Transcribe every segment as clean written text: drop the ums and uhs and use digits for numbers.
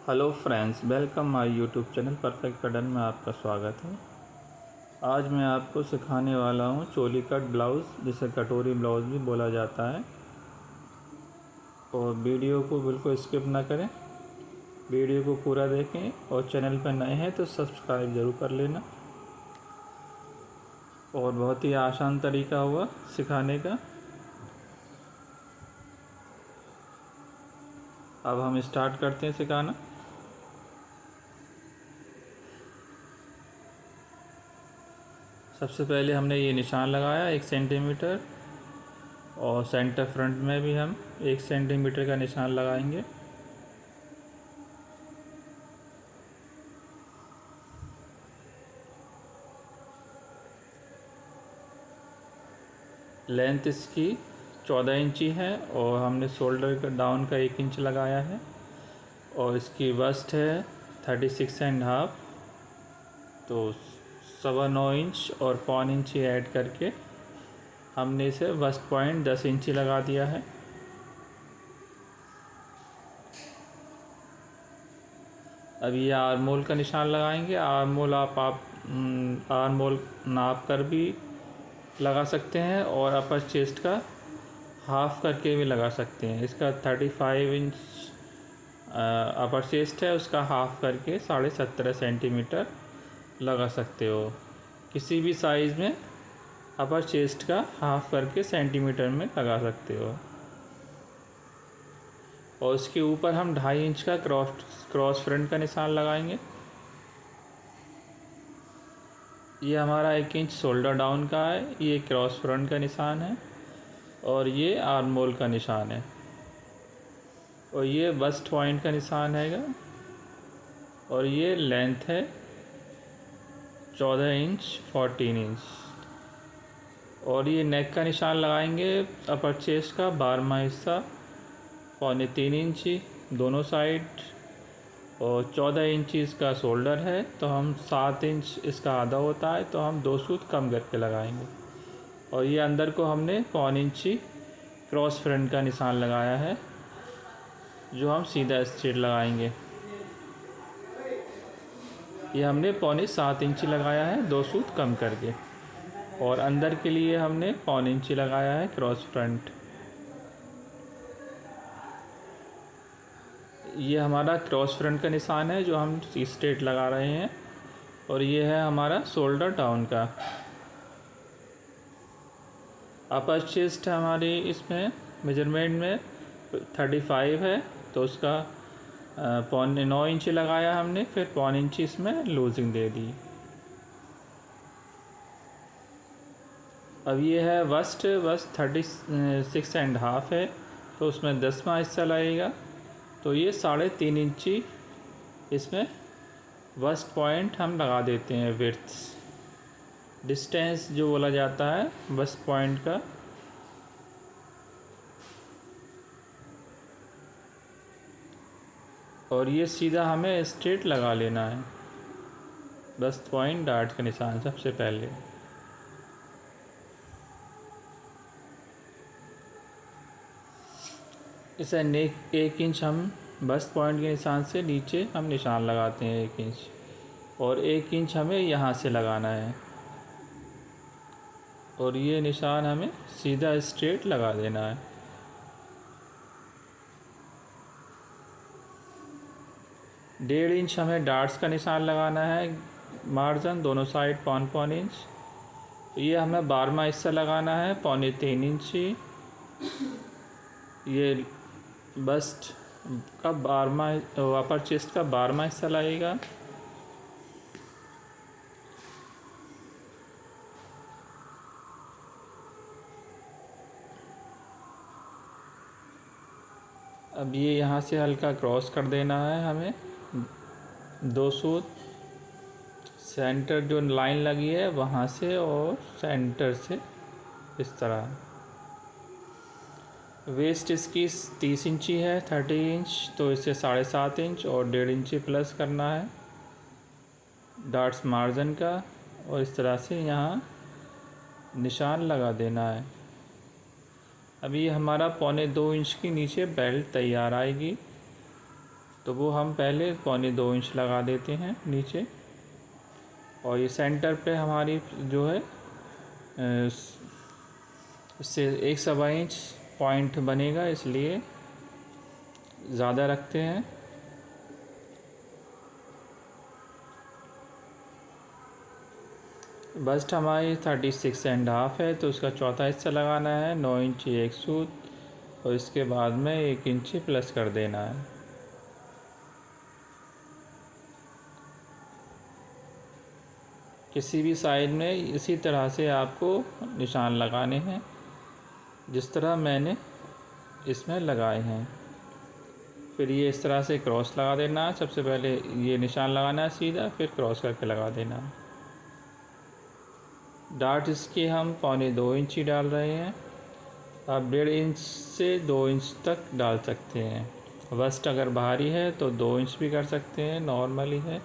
Hello friends, welcome my YouTube channel perfect pattern में आपका स्वागत है। आज मैं आपको सिखाने वाला हूँ चोली कट ब्लाउज़, जिसे कटोरी ब्लाउज़ भी बोला जाता है। और वीडियो को बिल्कुल स्किप ना करें, वीडियो को पूरा देखें और चैनल पर नए हैं तो सब्सक्राइब ज़रूर कर लेना। और बहुत ही आसान तरीका हुआ सिखाने का। अब हम स्टार्ट करते हैं सिखाना। सबसे पहले हमने ये निशान लगाया 1 सेंटीमीटर, और सेंटर फ्रंट में भी हम 1 सेंटीमीटर का निशान लगाएंगे। लेंथ इसकी 14 इंची है और हमने शोल्डर का डाउन का 1 इंच लगाया है। और इसकी वस्ट है 36.5, तो 9.25 इंच और 0.25 इंची ऐड करके हमने इसे वस्ट पॉइंट 10 इंची लगा दिया है। अब ये आर्मोल का निशान लगाएंगे। आर्मोल आप आर्मोल नाप कर भी लगा सकते हैं और अपर चेस्ट का हाफ करके भी लगा सकते हैं। इसका 35 इंच अपर चेस्ट है, उसका हाफ करके 17.5 सेंटीमीटर लगा सकते हो। किसी भी साइज़ में अपर चेस्ट का हाफ करके सेंटीमीटर में लगा सकते हो। और उसके ऊपर हम 2.5 इंच का क्रॉस फ्रंट का निशान लगाएंगे। ये हमारा 1 इंच शोल्डर डाउन का है, ये क्रॉस फ्रंट का निशान है और ये आर्मोल का निशान है। और ये बस्ट पॉइंट का निशान है और ये लेंथ है 14 इंच 14 इंच। और ये नेक का निशान लगाएंगे अपर चेस्ट का 12वां हिस्सा 3.25 इंची दोनों साइड। और 14 इंची इसका शोल्डर है, तो हम 7 इंच इसका आधा होता है, तो हम 2 सूत कम करके लगाएंगे। और ये अंदर को हमने 0.25 इंची क्रॉस फ्रंट का निशान लगाया है, जो हम सीधा स्ट्रेट लगाएंगे। ये हमने 7.25 इंची लगाया है 2 सूत कम करके। और अंदर के लिए हमने 0.25 इंची लगाया है क्रॉस फ्रंट। ये हमारा क्रॉस फ्रंट का निशान है जो हम स्ट्रेट लगा रहे हैं। और ये है हमारा शोल्डर डाउन का। अपर चेस्ट हमारी इसमें मेजरमेंट में 35 है, तो उसका 9.25 इंची लगाया हमने, फिर 0.25 इंची इसमें लूजिंग दे दी। अब ये है वस्ट 36.5 है, तो उसमें 10वां हिस्सा लगेगा, तो ये 3.5 इंची इसमें वस्ट पॉइंट हम लगा देते हैं। विड्थ डिस्टेंस जो बोला जाता है वस्ट पॉइंट का। और ये सीधा हमें स्ट्रेट लगा लेना है वस्ट पॉइंट डार्ट का निशान सबसे पहले। इसे 1 इंच हम बस्ट पॉइंट के निशान से नीचे हम निशान लगाते हैं 1 इंच, और 1 इंच हमें यहाँ से लगाना है। और ये निशान हमें सीधा स्ट्रेट लगा देना है। डेढ़ इंच हमें डार्ट्स का निशान लगाना है, मार्जिन दोनों साइड 0.25 इंच। तो ये हमें 12वां हिस्सा लगाना है 3.25 इंची। ये बस्ट का 12वां अपर चेस्ट का 12वां हिस्सा लगेगा। अब ये यहाँ से हल्का क्रॉस कर देना है हमें 2 सूत सेंटर जो लाइन लगी है वहाँ से, और सेंटर से इस तरह। वेस्ट इसकी 30 इंची है 30 इंच, तो इसे 7.5 इंच और 1.5 इंची प्लस करना है डार्ट्स मार्जिन का। और इस तरह से यहाँ निशान लगा देना है। अभी हमारा 2.25 इंच की नीचे बेल्ट तैयार आएगी। तो वो हम पहले 1.25 इंच लगा देते हैं नीचे। और ये सेंटर पे हमारी जो है इससे 1 सवा इंच पॉइंट बनेगा, इसलिए ज़्यादा रखते हैं। बस्ट हमारी 36.5 है, तो उसका चौथा हिस्सा लगाना है। 9 इंची एक सूत और इसके बाद में 1 इंची प्लस कर देना है। किसी भी साइड में इसी तरह से आपको निशान लगाने हैं, जिस तरह मैंने इसमें लगाए हैं। फिर ये इस तरह से क्रॉस लगा देना है। सबसे पहले ये निशान लगाना है सीधा, फिर क्रॉस करके लगा देना है। डार्ट इसके हम 1.25 इंच ही डाल रहे हैं। आप 1.5 इंच से 2 इंच तक डाल सकते हैं। बस्ट अगर भारी है तो 2 इंच भी कर सकते हैं, नॉर्मली है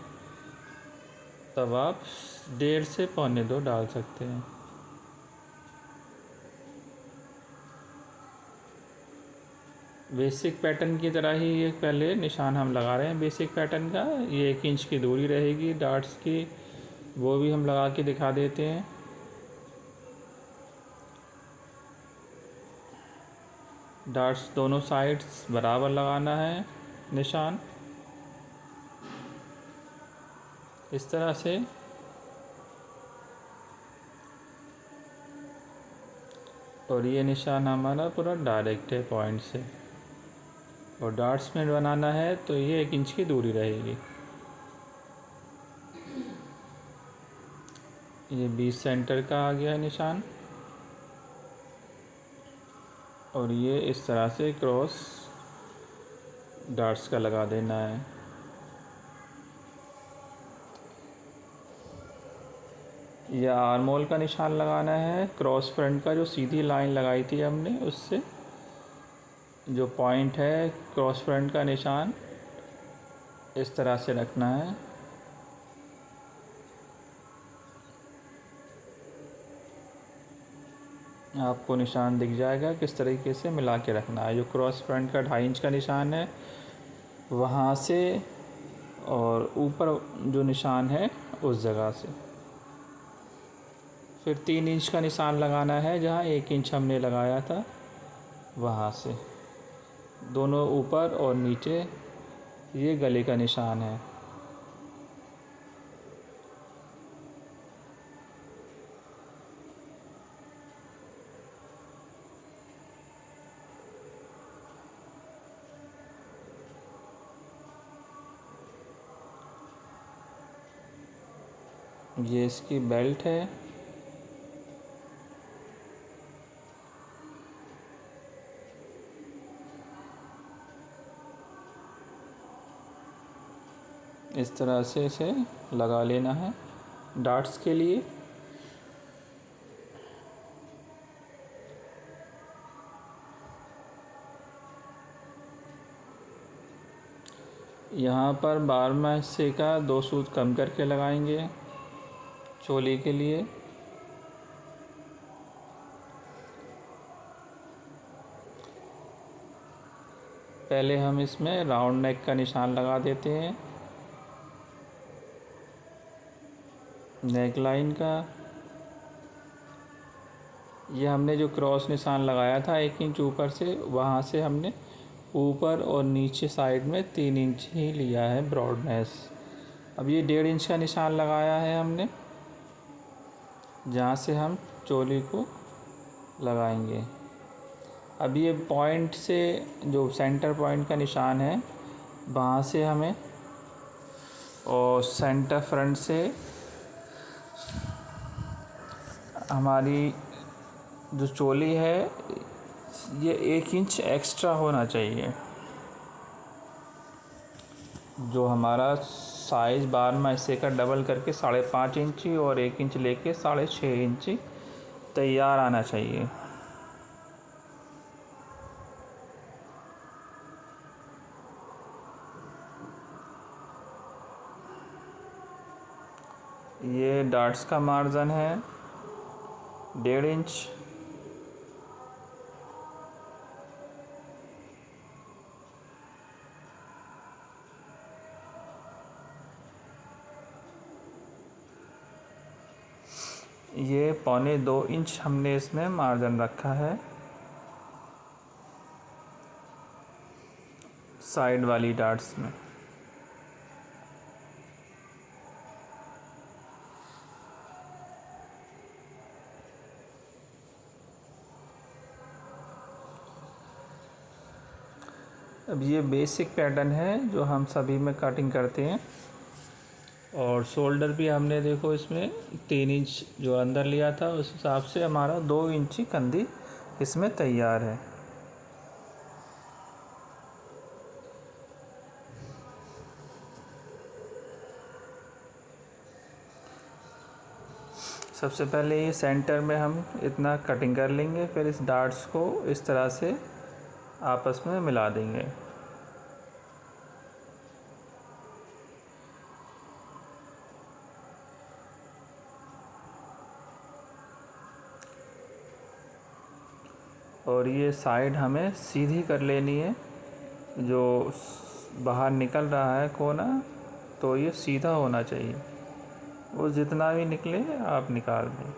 तब आप 1.5 से 1.25 डाल सकते हैं। बेसिक पैटर्न की तरह ही ये पहले निशान हम लगा रहे हैं। बेसिक पैटर्न का ये 1 इंच की दूरी रहेगी डार्ट्स की, वो भी हम लगा के दिखा देते हैं। डार्ट्स दोनों साइड्स बराबर लगाना है निशान, इस तरह से। और ये निशान हमारा पूरा डायरेक्ट है पॉइंट से। और डार्ट्स में बनाना है तो ये 1 इंच की दूरी रहेगी। ये 20 सेंटर का आ गया है निशान। और ये इस तरह से क्रॉस डार्ट्स का लगा देना है। यह आर्म होल का निशान लगाना है। क्रॉस फ्रंट का जो सीधी लाइन लगाई थी हमने, उससे जो पॉइंट है क्रॉस फ्रंट का निशान इस तरह से रखना है। आपको निशान दिख जाएगा किस तरीके से मिला के रखना है। जो क्रॉस फ्रंट का 2.5 इंच का निशान है वहाँ से, और ऊपर जो निशान है उस जगह से। फिर 3 इंच का निशान लगाना है, जहाँ 1 इंच हमने लगाया था वहाँ से। दोनों ऊपर और नीचे ये गले का निशान है। ये इसकी बेल्ट है। इस तरह से इसे लगा लेना है डार्ट्स के लिए। यहाँ पर 12वां हिस्से का 2 सूत कम करके लगाएंगे चोली के लिए। पहले हम इसमें राउंड नेक का निशान लगा देते हैं, नेक लाइन का। ये हमने जो क्रॉस निशान लगाया था 1 इंच ऊपर से, वहाँ से हमने ऊपर और नीचे साइड में 3 इंच ही लिया है ब्रॉडनेस। अब ये 1.5 इंच का निशान लगाया है हमने, जहाँ से हम चोली को लगाएंगे। अब ये पॉइंट से, जो सेंटर पॉइंट का निशान है, वहाँ से हमें, और सेंटर फ्रंट से हमारी जो चोली है ये 1 इंच एक्स्ट्रा होना चाहिए। जो हमारा साइज़ 12वां हिस्से का डबल करके 5.5 इंची और 1 इंच लेके 6.5 इंची तैयार आना चाहिए। ये डार्ट्स का मार्जिन है 1.5 इंच। ये 1.25 इंच हमने इसमें मार्जिन रखा है साइड वाली डार्ट्स में। अब ये बेसिक पैटर्न है जो हम सभी में कटिंग करते हैं। और शोल्डर भी हमने देखो इसमें 3 इंच जो अंदर लिया था उस हिसाब से हमारा 2 इंची कंधी इसमें तैयार है। सबसे पहले ये सेंटर में हम इतना कटिंग कर लेंगे, फिर इस डार्ट्स को इस तरह से आपस में मिला देंगे। और ये साइड हमें सीधी कर लेनी है, जो बाहर निकल रहा है कोना तो ये सीधा होना चाहिए, वो जितना भी निकले आप निकाल दें।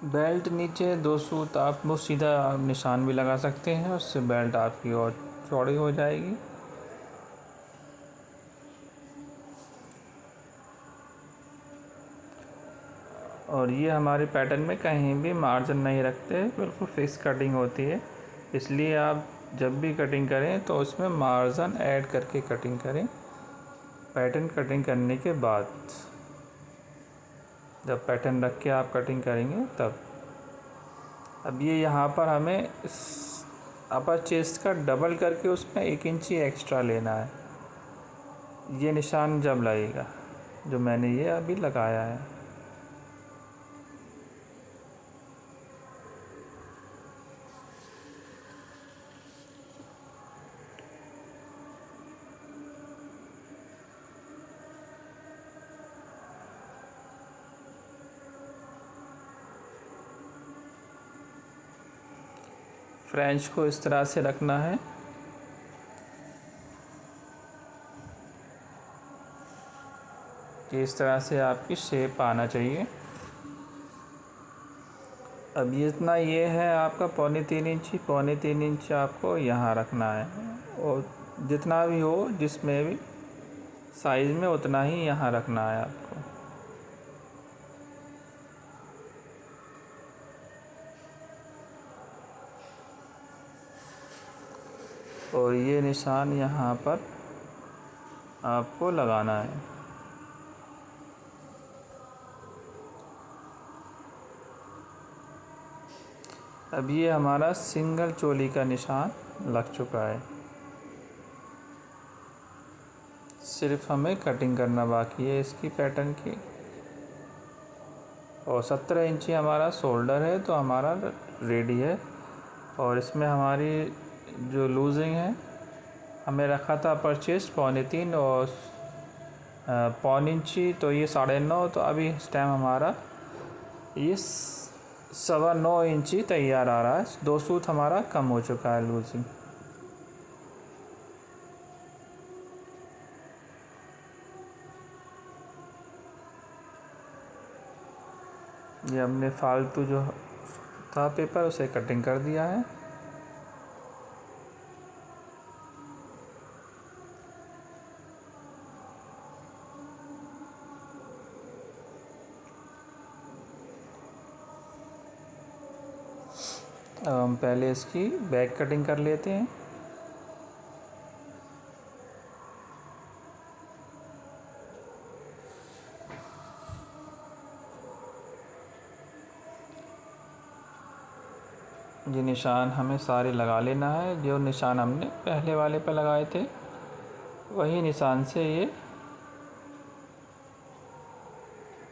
बेल्ट नीचे 2 सूत आप वो सीधा निशान भी लगा सकते हैं, उससे बेल्ट आपकी और चौड़ी हो जाएगी। और ये हमारे पैटर्न में कहीं भी मार्जिन नहीं रखते, बिल्कुल फिक्स कटिंग होती है। इसलिए आप जब भी कटिंग करें तो उसमें मार्जिन ऐड करके कटिंग करें पैटर्न कटिंग करने के बाद। जब पैटर्न रख के आप कटिंग करेंगे तब। अब ये यहाँ पर हमें अपर चेस्ट का डबल करके उसमें 1 इंची एक्स्ट्रा लेना है। ये निशान जब लगेगा जो मैंने ये अभी लगाया है। फ्रेंच को इस तरह से रखना है कि इस तरह से आपकी शेप आना चाहिए। अब ये इतना ये है आपका 3.25 इंची, 3.25 इंच आपको यहाँ रखना है, और जितना भी हो जिसमें भी साइज़ में उतना ही यहाँ रखना है आपको। और ये निशान यहाँ पर आपको लगाना है। अब ये हमारा सिंगल चोली का निशान लग चुका है, सिर्फ हमें कटिंग करना बाकी है इसकी पैटर्न की। और 17 इंची हमारा शोल्डर है तो हमारा रेडी है। और इसमें हमारी जो लूजिंग है हमें रखा था परचेज 3.25 और 1.25 इंची, तो ये 9.5। तो अभी इस टाइम हमारा ये 9.25 इंची तैयार आ रहा है। 2 सूत हमारा कम हो चुका है लूजिंग। ये हमने फालतू जो था पेपर उसे कटिंग कर दिया है। अब हम पहले इसकी बैक कटिंग कर लेते हैं। ये निशान हमें सारे लगा लेना है। जो निशान हमने पहले वाले पर लगाए थे वही निशान से ये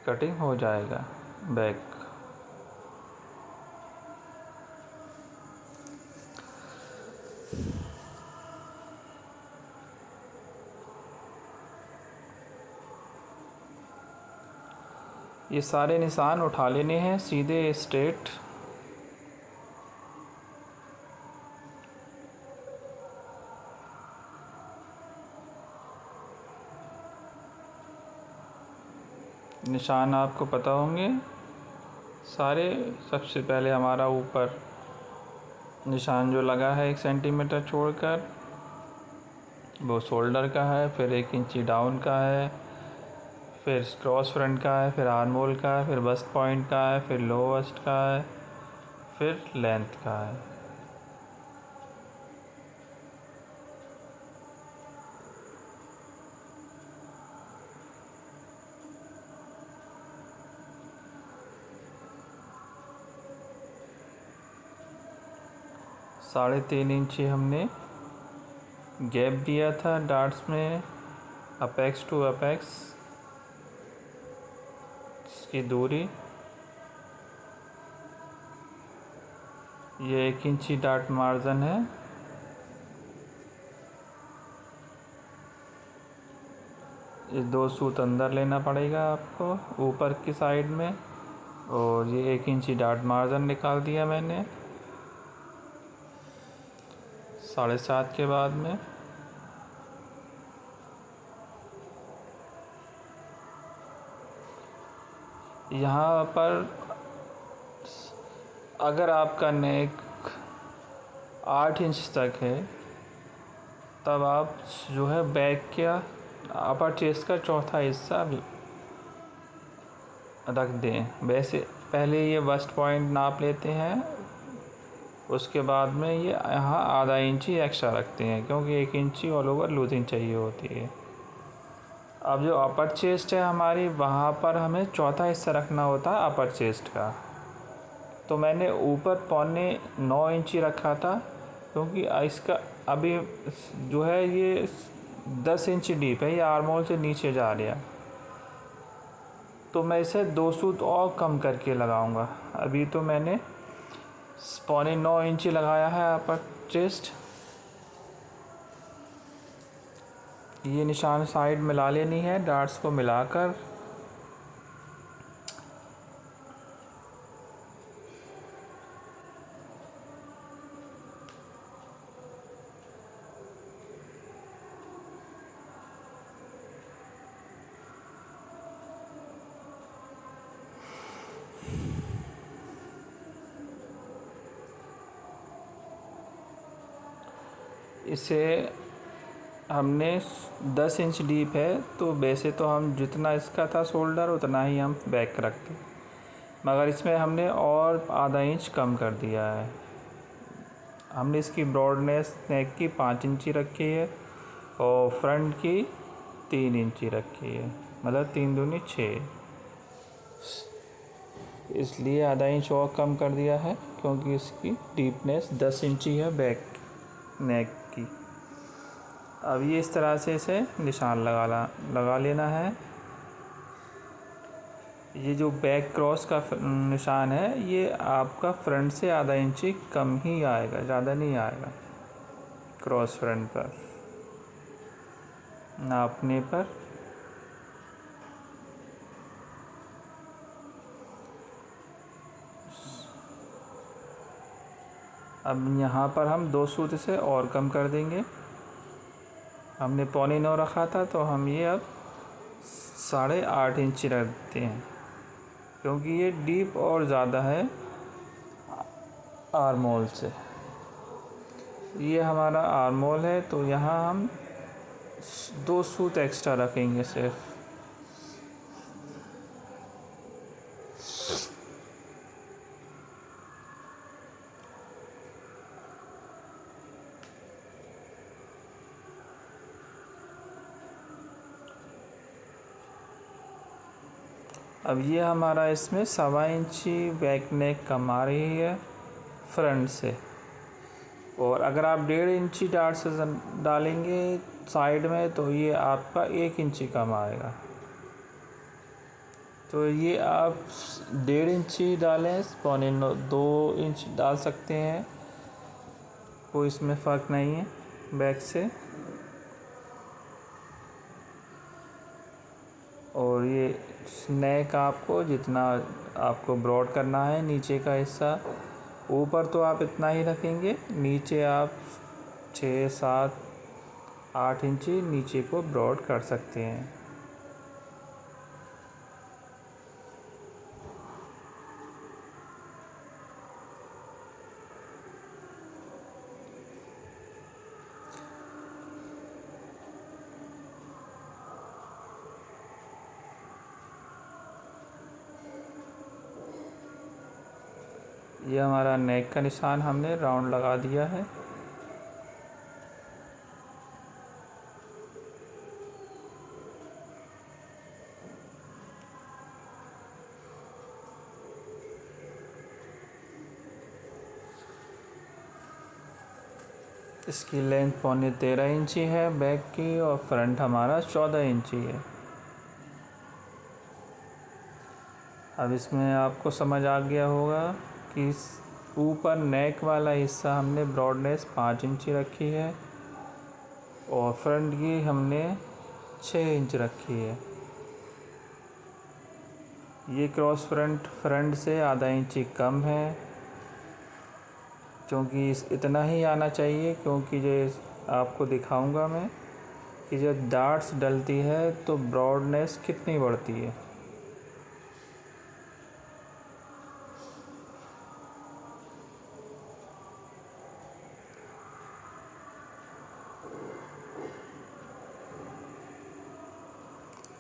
कटिंग हो जाएगा बैक। ये सारे निशान उठा लेने हैं सीधे स्ट्रेट। निशान आपको पता होंगे सारे। सबसे पहले हमारा ऊपर निशान जो लगा है 1 सेंटीमीटर छोड़कर वो शोल्डर का है, फिर 1 इंची डाउन का है, फिर क्रॉस फ्रंट का है, फिर आर्म होल का है, फिर बस्ट पॉइंट का है, फिर लो बस्ट का है, फिर लेंथ का है। साढ़े 3 इंची हमने गैप दिया था डार्ट्स में अपेक्स टू अपेक्स की दूरी। ये 1 इंची डार्ट मार्जिन है। ये 2 सूत अंदर लेना पड़ेगा आपको ऊपर की साइड में। और ये 1 इंची डार्ट मार्जिन निकाल दिया मैंने 7.5 के बाद में। यहाँ पर अगर आपका नेक 8 इंच तक है तब आप जो है बैक का अपर चेस्ट का चौथा हिस्सा रख दें। वैसे पहले ये बस्ट पॉइंट नाप लेते हैं, उसके बाद में ये यहाँ आधा इंची एक्स्ट्रा रखते हैं क्योंकि 1 इंची ऑल ओवर लूजिंग चाहिए होती है। अब जो अपर चेस्ट है हमारी वहाँ पर हमें चौथा हिस्सा रखना होता है अपर चेस्ट का। तो मैंने ऊपर 9.25 इंची रखा था क्योंकि इसका अभी जो है ये 10 इंच डीप है, ये आर्म होल से नीचे जा रहा। तो मैं इसे 2 सूत और कम करके लगाऊंगा। अभी तो मैंने 9.25 इंची लगाया है अपर चेस्ट। ये निशान साइड मिला लेनी है डार्ट्स को मिलाकर। इसे हमने 10 इंच डीप है तो वैसे तो हम जितना इसका था शोल्डर उतना ही हम बैक रखते, मगर इसमें हमने और आधा इंच कम कर दिया है। हमने इसकी ब्रॉडनेस नेक की 5 इंची रखी है और फ्रंट की 3 इंची रखी है, मतलब 3 दूनी 6, इसलिए आधा इंच और कम कर दिया है क्योंकि इसकी डीपनेस 10 इंची है बैक नेक की। अब ये इस तरह से इसे निशान लगा लेना है। ये जो बैक क्रॉस का निशान है ये आपका फ्रंट से आधा इंची कम ही आएगा, ज़्यादा नहीं आएगा क्रॉस फ्रंट पर नापने पर। अब यहाँ पर हम 2 सूत इसे और कम कर देंगे। हमने 9.25 रखा था तो हम ये अब 8.5 इंची रखते हैं क्योंकि ये डीप और ज़्यादा है आर्म होल से। ये हमारा आर्म होल है तो यहाँ हम 2 सूत एक्स्ट्रा रखेंगे सिर्फ। अब ये हमारा इसमें 1.25 इंची बैक नेक कम आ रही है फ्रंट से। और अगर आप 1.5 इंची डार्ट से डालेंगे साइड में तो ये आपका 1 इंची कम आएगा। तो ये आप 1.5 इंची डालें, 2 इंच डाल सकते हैं, कोई इसमें फ़र्क नहीं है बैक से। और ये नेक आपको जितना आपको ब्रॉड करना है, नीचे का हिस्सा, ऊपर तो आप इतना ही रखेंगे, नीचे आप 6, 7, 8 इंची नीचे को ब्रॉड कर सकते हैं। ये हमारा नेक का निशान हमने राउंड लगा दिया है। इसकी लेंथ 13.25 इंची है बैक की, और फ्रंट हमारा 14 इंची है। अब इसमें आपको समझ आ गया होगा कि ऊपर नेक वाला हिस्सा हमने ब्रॉडनेस 5 इंची रखी है और फ्रंट की हमने 6 इंच रखी है। ये क्रॉस फ्रंट से आधा इंची कम है, क्योंकि इतना ही आना चाहिए, क्योंकि जो आपको दिखाऊंगा मैं कि जब डार्ट्स डलती है तो ब्रॉडनेस कितनी बढ़ती है।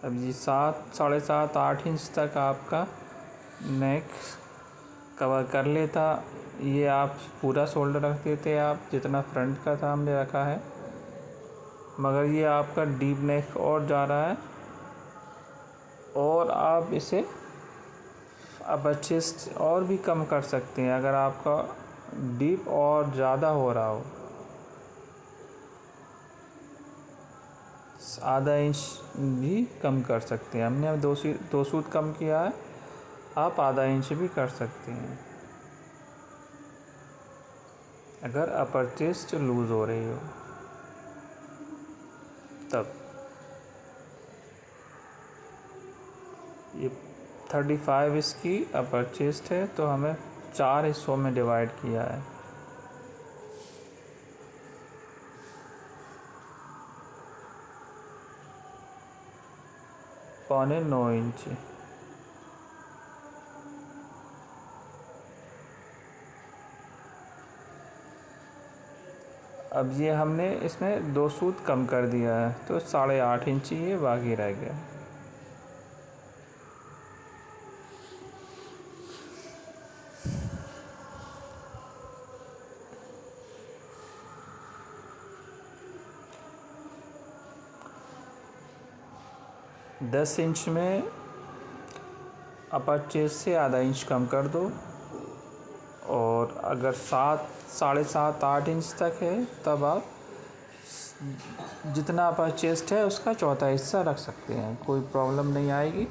अब ये 7, 7.5, 8 इंच तक आपका नेक कवर कर लेता। ये आप पूरा शोल्डर रख देते, आप जितना फ्रंट का था हमने रखा है, मगर ये आपका डीप नेक और जा रहा है, और आप इसे अब चेस्ट और भी कम कर सकते हैं अगर आपका डीप और ज़्यादा हो रहा हो। आधा इंच भी कम कर सकते हैं, हमने अब 2 सूत कम किया है, आप आधा इंच भी कर सकते हैं अगर अपर चेस्ट लूज़ हो रही हो तब। ये 35 इसकी अपर चेस्ट है, तो हमें 4 हिस्सों में डिवाइड किया है। पौने 9 इंच। अब ये हमने इसमें 2 सूत कम कर दिया है, तो 8.5 इंची ये बाकी रह गया। दस इंच में अपर चेस्ट से आधा इंच कम कर दो, और अगर 7, 7.5, 8 इंच तक है तब आप जितना अपर चेस्ट है उसका चौथा हिस्सा रख सकते हैं, कोई प्रॉब्लम नहीं आएगी।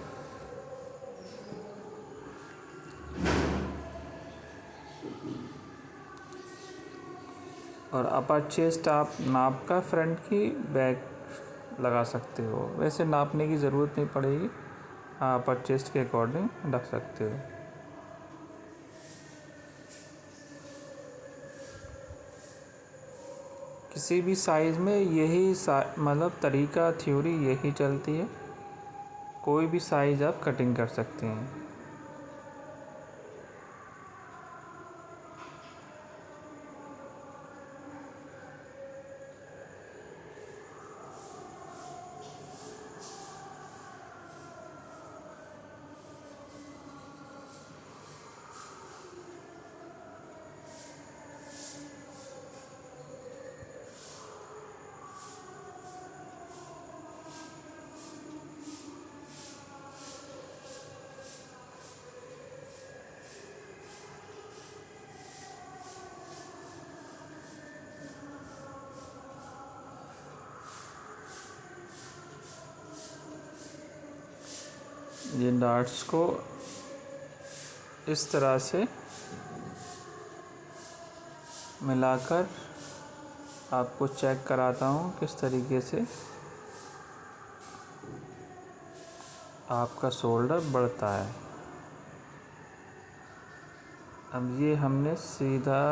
और अपर चेस्ट आप नाप का फ्रंट की बैक लगा सकते हो, वैसे नापने की ज़रूरत नहीं पड़ेगी, आप अपर चेस्ट के अकॉर्डिंग रख सकते हो। किसी भी साइज़ में यही मतलब तरीका, थ्योरी यही चलती है, कोई भी साइज़ आप कटिंग कर सकते हैं। ये डार्ट्स को इस तरह से मिलाकर आपको चेक कराता हूँ किस तरीके से आपका शोल्डर बढ़ता है। अब ये हमने सीधा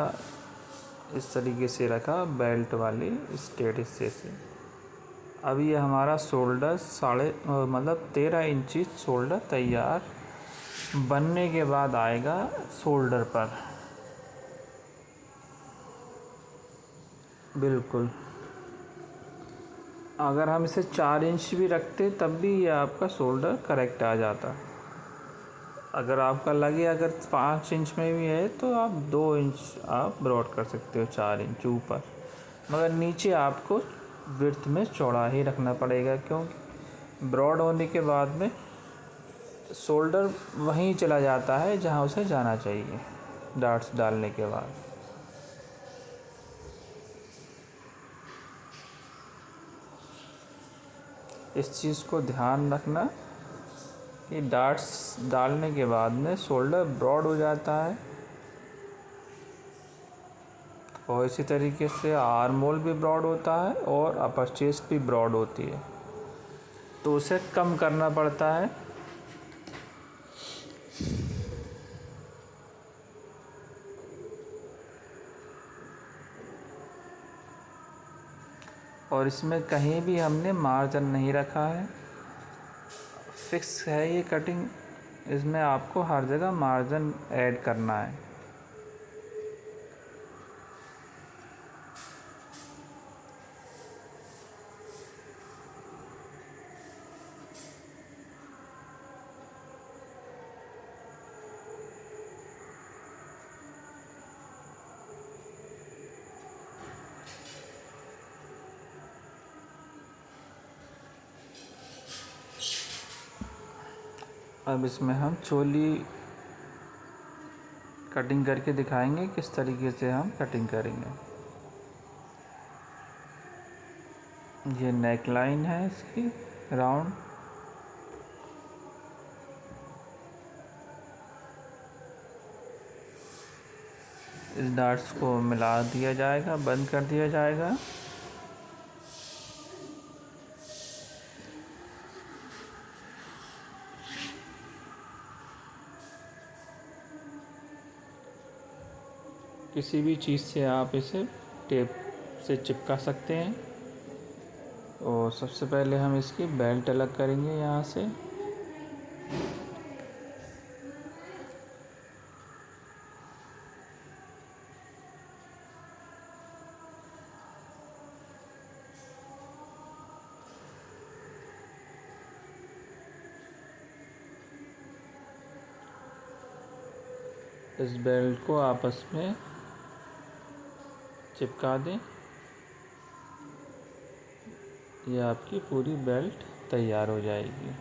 इस तरीके से रखा बेल्ट वाली स्ट्रेट हिस्से से। अब ये हमारा शोल्डर 13 इंची शोल्डर तैयार बनने के बाद आएगा शोल्डर पर। बिल्कुल, अगर हम इसे 4 इंच भी रखते तब भी ये आपका शोल्डर करेक्ट आ जाता। अगर आपका लगे अगर 5 इंच में भी है तो आप 2 इंच आप ब्रॉड कर सकते हो, 4 इंच ऊपर, मगर नीचे आपको विड्थ में चौड़ा ही रखना पड़ेगा, क्योंकि ब्रॉड होने के बाद में शोल्डर वहीं चला जाता है जहां उसे जाना चाहिए डार्ट्स डालने के बाद। इस चीज़ को ध्यान रखना कि डार्ट्स डालने के बाद में शोल्डर ब्रॉड हो जाता है, और इसी तरीके से आर्म होल भी ब्रॉड होता है और अपर चेस्ट भी ब्रॉड होती है, तो उसे कम करना पड़ता है। और इसमें कहीं भी हमने मार्जिन नहीं रखा है, फिक्स है ये कटिंग। इसमें आपको हर जगह मार्जिन ऐड करना है। अब इसमें हम चोली कटिंग करके दिखाएंगे किस तरीके से हम कटिंग करेंगे। ये नेक लाइन है इसकी राउंड। इस डार्ट्स को मिला दिया जाएगा, बंद कर दिया जाएगा। किसी भी चीज़ से आप इसे टेप से चिपका सकते हैं। और सबसे पहले हम इसकी बेल्ट अलग करेंगे यहाँ से। इस बेल्ट को आपस में चिपका दें। ये आपकी पूरी बेल्ट तैयार हो जाएगी।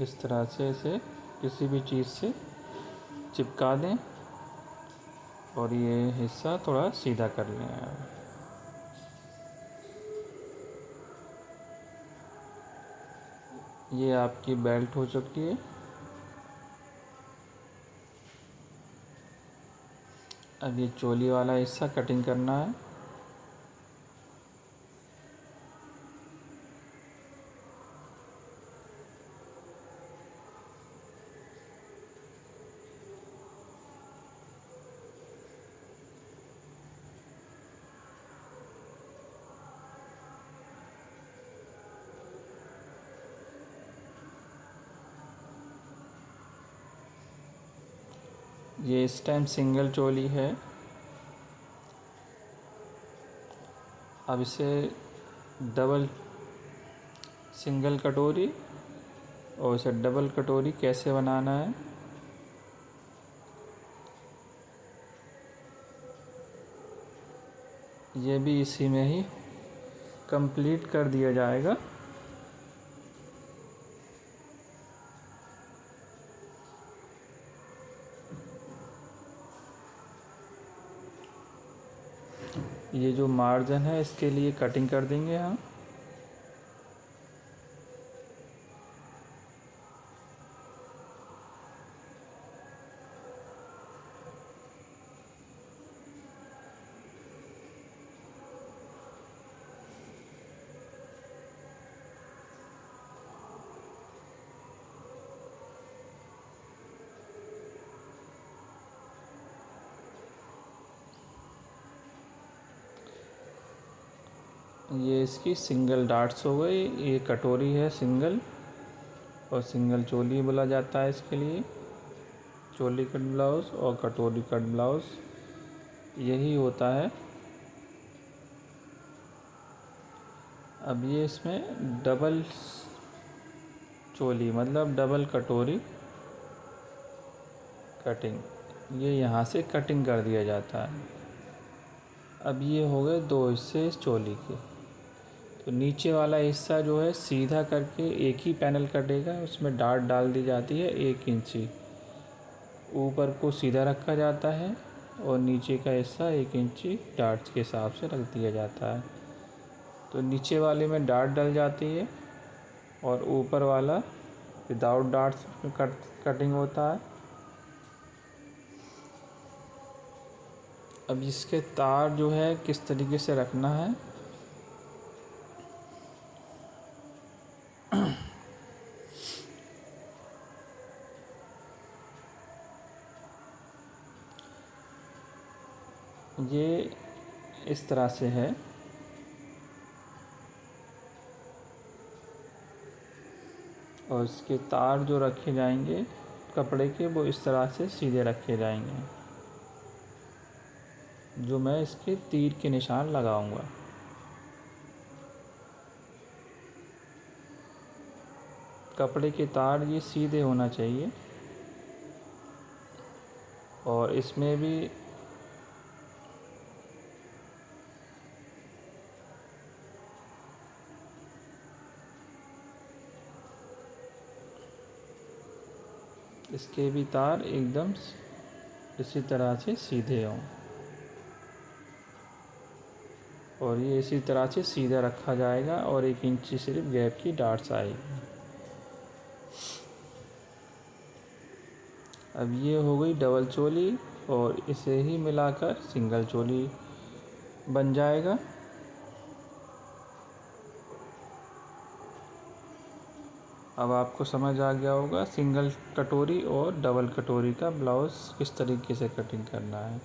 इस तरह से इसे किसी भी चीज़ से चिपका दें और ये हिस्सा थोड़ा सीधा कर लें। ये आपकी बेल्ट हो चुकी है। अब ये चोली वाला हिस्सा कटिंग करना है। ये इस टाइम सिंगल चोली है। अब इसे डबल सिंगल कटोरी और इसे डबल कटोरी कैसे बनाना है, ये भी इसी में ही कंप्लीट कर दिया जाएगा। ये जो मार्जिन है इसके लिए कटिंग कर देंगे हम। ये इसकी सिंगल डार्ट्स हो गई। ये कटोरी है सिंगल, और सिंगल चोली बोला जाता है इसके लिए। चोली कट ब्लाउज़ और कटोरी कट ब्लाउज़ यही होता है। अब ये इसमें डबल चोली मतलब डबल कटोरी कटिंग, ये यहाँ से कटिंग कर दिया जाता है। अब ये हो गए दो हिस्से इस चोली के। तो नीचे वाला हिस्सा जो है सीधा करके एक ही पैनल कटेगा, उसमें डार्ट डाल दी जाती है 1 इंची। ऊपर को सीधा रखा जाता है और नीचे का हिस्सा 1 इंची डार्ट्स के हिसाब से रख दिया जाता है। तो नीचे वाले में डार्ट डल जाती है और ऊपर वाला विदाउट डार्ट्स कटिंग होता है। अब इसके तार जो है किस तरीके से रखना है, ये इस तरह से है। और इसके तार जो रखे जाएंगे कपड़े के, वो इस तरह से सीधे रखे जाएंगे, जो मैं इसके तीर के निशान लगाऊंगा। कपड़े के तार ये सीधे होना चाहिए। और इसमें भी इसके भी तार एकदम इसी तरह से सीधे हों, और ये इसी तरह से सीधा रखा जाएगा और 1 इंची सिर्फ गैप की डार्ट्स आएगी। अब ये हो गई डबल चोली, और इसे ही मिलाकर सिंगल चोली बन जाएगा। अब आपको समझ आ गया होगा सिंगल कटोरी और डबल कटोरी का ब्लाउज़ किस तरीके से कटिंग करना है।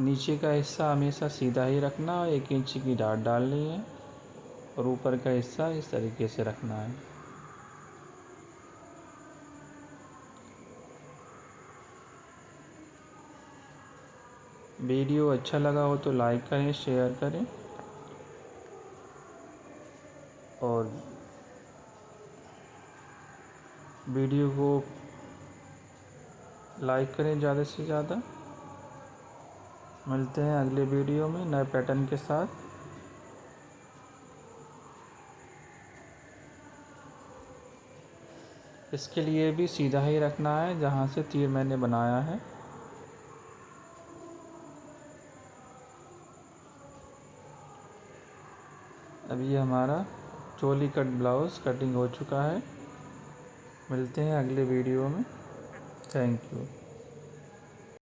नीचे का हिस्सा हमेशा सीधा ही रखना है, 1 इंची की डार्ट डालनी है, और ऊपर का हिस्सा इस तरीके से रखना है। वीडियो अच्छा लगा हो तो लाइक करें, शेयर करें, और वीडियो को लाइक करें ज़्यादा से ज़्यादा। मिलते हैं अगले वीडियो में नए पैटर्न के साथ। इसके लिए भी सीधा ही रखना है जहाँ से तीर मैंने बनाया है। अब ये हमारा चोली कट ब्लाउज़ कटिंग हो चुका है। मिलते हैं अगले वीडियो में। Thank you.